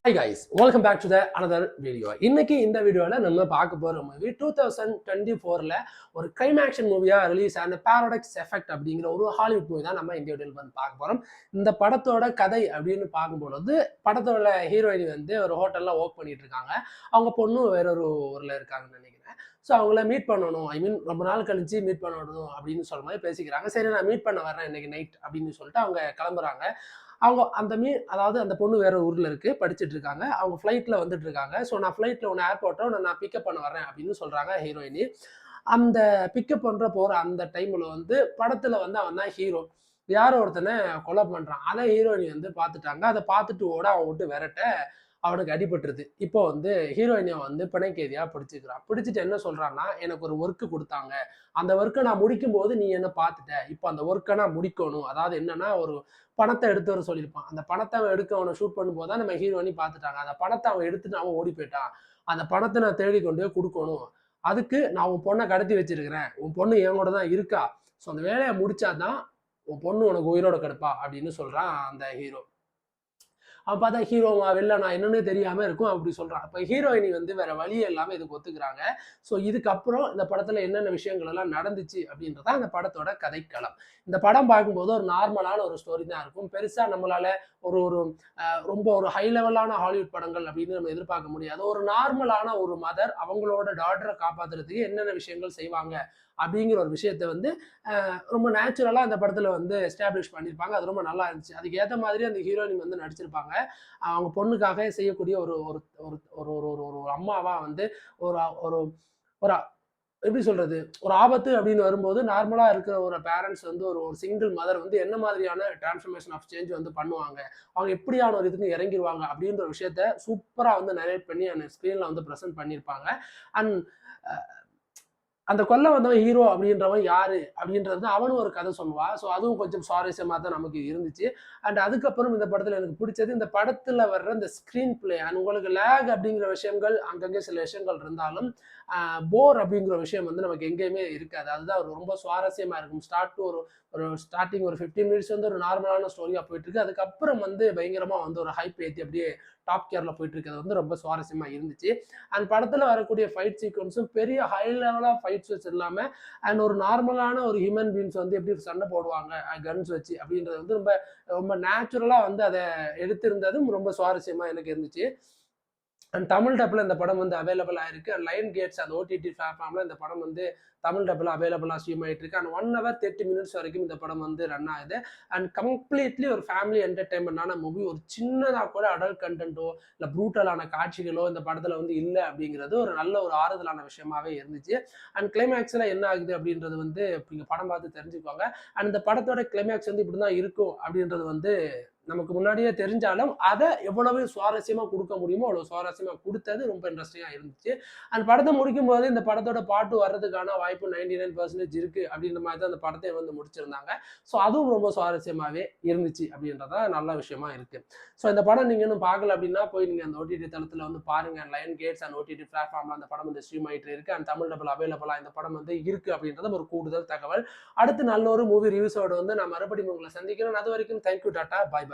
Hi guys, welcome back to the another video. இன்னைக்கு இந்த வீடியோல நம்ம பார்க்க போற மூவி 2024ல ஒரு கிரைம் ஆக்ஷன் மூவியா ரிலீஸ் ஆன பாராடாக்ஸ் எஃபெக்ட் அப்படிங்கிற ஒரு ஹாலிவுட் மூவி தான் நம்ம இந்த வீடியோல வந்து பார்க்க போறோம். இந்த படத்தோட கதை அப்படின்னு பார்க்கும்பொழுது படத்தோட ஹீரோயின் வந்து ஒரு ஹோட்டல்ல ஒர்க் பண்ணிட்டு இருக்காங்க. அவங்க பொண்ணு வேற ஒரு ஊர்ல இருக்காங்கன்னு நினைக்கிறேன். ஸோ அவங்கள மீட் பண்ணணும், ரொம்ப நாள் கழிச்சு மீட் பண்ணணும் அப்படின்னு சொல்ற மாதிரி பேசிக்கிறாங்க. சரி, நான் மீட் பண்ண வரேன் இன்னைக்கு நைட் அப்படின்னு சொல்லிட்டு அவங்க கிளம்புறாங்க. அவங்க அதாவது அந்த பொண்ணு வேற ஊர்ல இருக்கு, படிச்சுட்டு இருக்காங்க. அவங்க ஃப்ளைட்ல வந்துட்டு இருக்காங்க. ஸோ நான் ஃப்ளைட்ல உன்னை ஏர்போர்ட்ல நான் பிக்கப் பண்ண வரேன் அப்படின்னு சொல்றாங்க ஹீரோயினி. அந்த பிக்கப் போற அந்த டைம்ல வந்து படத்துல வந்து அவன் தான் ஹீரோ. யாரோ ஒருத்தனை கொலை பண்றான். அதை ஹீரோயினி வந்து பார்த்துட்டாங்க. அதை பார்த்துட்டு ஓட அவன் விட்டு விரட்ட அவனுக்கு அடிபட்டுருது. இப்போ வந்து ஹீரோயினை வந்து பிணைக்கைதியா பிடிச்சிக்கிறான். பிடிச்சிட்டு என்ன சொல்றான்னா, எனக்கு ஒரு ஒர்க் கொடுத்தாங்க. அந்த ஒர்க்கை நான் முடிக்கும் போது நீ என்ன பார்த்துட்ட. இப்போ அந்த ஒர்க்கை நான் முடிக்கணும். அதாவது என்னன்னா, ஒரு பணத்தை எடுத்து வர சொல்லியிருப்பான். அந்த பணத்தை அவன் எடுக்க அவனை ஷூட் பண்ணும்போது தான் நம்ம ஹீரோயினி பார்த்துட்டாங்க. அந்த பணத்தை அவன் எடுத்துட்டு அவன் ஓடி போயிட்டான். அந்த பணத்தை நான் தேடி கொண்டு போய் கொடுக்கணும். அதுக்கு நான் உன் பொண்ணை கடத்தி வச்சிருக்கிறேன். உன் பொண்ணு என் கூட தான் இருக்கா. ஸோ அந்த வேலையை முடிச்சாதான் உன் பொண்ணு உனக்கு உயிரோட கிடப்பா அப்படின்னு சொல்றான் அந்த ஹீரோ. அவன் பார்த்தா ஹீரோவா வில்லனா என்னன்னு தெரியாம இருக்கும் அப்படி சொல்றான். அப்ப ஹீரோயினி வந்து வேற வழியே இல்லாம இதுக்கு ஒத்துக்கிறாங்க. ஸோ இதுக்கப்புறம் இந்த படத்துல என்னென்ன விஷயங்கள் எல்லாம் நடந்துச்சு அப்படின்றதா அந்த படத்தோட கதைக்களம். இந்த படம் பார்க்கும்போது ஒரு நார்மலான ஒரு ஸ்டோரி தான் இருக்கும். பெருசா நம்மளால ஒரு ஒரு ரொம்ப ஒரு ஹை லெவலான ஹாலிவுட் படங்கள் அப்படின்னு நம்ம எதிர்பார்க்க முடியாது. ஒரு நார்மலான ஒரு மதர் அவங்களோட டாட்டரை காப்பாத்துறதுக்கு என்னென்ன விஷயங்கள் செய்வாங்க அப்படிங்கிற ஒரு விஷயத்த வந்து ரொம்ப நேச்சுரலாக அந்த படத்தில் வந்து எஸ்டாப்ளிஷ் பண்ணியிருப்பாங்க. அது ரொம்ப நல்லா இருந்துச்சு. அதுக்கு ஏற்ற மாதிரி அந்த ஹீரோயின் வந்து நடிச்சிருப்பாங்க. அவங்க பொண்ணுக்காக செய்யக்கூடிய ஒரு ஒரு ஒரு ஒரு ஒரு ஒரு அம்மாவா வந்து ஒரு ஒரு ஒரு எப்படி சொல்றது, ஒரு ஆபத்து அப்படின்னு வரும்போது நார்மலா இருக்கிற ஒரு பேரண்ட்ஸ் வந்து ஒரு ஒரு சிங்கிள் மதர் வந்து என்ன மாதிரியான டிரான்ஸ்ஃபர்மேஷன் ஆஃப் சேஞ்ச் வந்து பண்ணுவாங்க, அவங்க எப்படியான ஒரு இதுக்கு இறங்கிடுவாங்க அப்படின்ற விஷயத்த சூப்பரா வந்து நரேட் பண்ணி அந்த ஸ்க்ரீன்ல வந்து ப்ரெசென்ட் பண்ணியிருப்பாங்க. அண்ட் அந்த கொல்ல வந்தவன் ஹீரோ அப்படின்றவன் யாரு அப்படின்றது அவனும் ஒரு கதை சொல்லுவான். ஸோ அதுவும் கொஞ்சம் சுவாரஸ்யமா தான் நமக்கு இருந்துச்சு. அண்ட் அதுக்கப்புறம் இந்த படத்துல எனக்கு பிடிச்சது, இந்த படத்துல வர்ற இந்த ஸ்கிரீன் பிளே அண்ட் உங்களுக்கு லேக் அப்படிங்கிற விஷயங்கள் அங்கங்கே சில விஷயங்கள் இருந்தாலும் போர் அப்படிங்கிற விஷயம் வந்து நமக்கு எங்கேயுமே இருக்காது. அதுதான் ரொம்ப சுவாரஸ்யமா இருக்கும். ஸ்டார்ட் டு ஒரு ஒரு ஸ்டார்டிங் ஒரு 15 மினிட்ஸ் வந்து ஒரு நார்மலான ஸ்டோரியா போயிட்டு இருக்கு. அதுக்கப்புறம் வந்து பயங்கரமா வந்து ஒரு ஹைப் ஏற்றி அப்படியே டாப் கேர்ல போயிட்டு இருக்கிறது வந்து ரொம்ப சுவாரஸ்யமா இருந்துச்சு. அண்ட் படத்துல வரக்கூடிய ஃபைட் சீக்வன்ஸும் பெரிய ஹை லெவலா ஃபைட்ஸ் இல்லாம அண்ட் ஒரு நார்மலான ஒரு ஹியூமன் பீயிங்ஸ் வந்து எப்படி சண்டை போடுவாங்க கன்ஸ் வச்சு அப்படின்றது வந்து ரொம்ப ரொம்ப நேச்சுரலா வந்து அதை எடுத்திருந்ததும் ரொம்ப சுவாரஸ்யமா எனக்கு இருந்துச்சு. அண்ட் தமிழ் டப்பில் இந்த படம் வந்து அவைலபிள் ஆயிருக்கு. அண்ட் லைன் கேட்ஸ் அந்த ஓடிடி பிளாட்ஃபார்ம்ல இந்த படம் வந்து தமிழ் டப்பில் அவைலபிளாக ஸ்ட்ரீம் ஆகிட்டு இருக்கு. அண்ட் 1 hour 30 minutes வரைக்கும் இந்த படம் வந்து ரன் ஆகுது. அண்ட் கம்ப்ளீட்லி ஒரு ஃபேமிலி என்டர்டைன்மெண்டான மூவி. ஒரு சின்னதாக கூட அடல்ட் கண்டென்ட்டோ இல்லை ப்ரூட்டலான காட்சிகளோ இந்த படத்தில் வந்து இல்லை அப்படிங்கிறது ஒரு நல்ல ஒரு ஆறுதலான விஷயமாவே இருந்துச்சு. அண்ட் கிளைமேக்ஸில் என்ன ஆகுது அப்படின்றது வந்து நீங்கள் படம் பார்த்து தெரிஞ்சுக்கோங்க. அண்ட் இந்த படத்தோட கிளைமேக்ஸ் வந்து இப்படி தான் இருக்கும் அப்படின்றது வந்து நமக்கு முன்னாடியே தெரிஞ்சாலும் அதை எவ்வளவு சுவாரஸ்யமா கொடுக்க முடியுமோ அவ்வளவு சுவாரஸ்யமா கொடுத்தது ரொம்ப இன்ட்ரெஸ்டிங்கா இருந்துச்சு. அந்த படத்தை முடிக்கும் போது இந்த படத்தோட பாட்டு வர்றதுக்கான வாய்ப்பு 99% இருக்கு அப்படின்ற மாதிரி தான் அந்த படத்தை வந்து முடிச்சிருந்தாங்க. ஸோ அதுவும் ரொம்ப சுவாரஸ்யமாவே இருந்துச்சு அப்படின்றத நல்ல விஷயமா இருக்கு. ஸோ இந்த படம் நீங்க இன்னும் பார்க்கல அப்படின்னா போய் நீங்க அந்த ஓடிடி தளத்துல வந்து பாருங்க. லயன் கேட்ஸ் அண்ட் ஓடிடி பிளாட்ஃபார்ம்ல அந்த படம் வந்து ஸ்ட்ரீம் ஆயிட்டு இருக்கு. அண்ட் தமிழ் டபுள் அவைலபிளா இந்த படம் வந்து இருக்கு அப்படின்றது ஒரு கூடுதல் தகவல். அடுத்து நல்ல ஒரு மூவி ரிவ்யூஸோட வந்து நான் மறுபடியும் உங்களை சந்திக்கிறேன். அது வரைக்கும் தேங்க்யூ, டாட்டா, பை பாய்.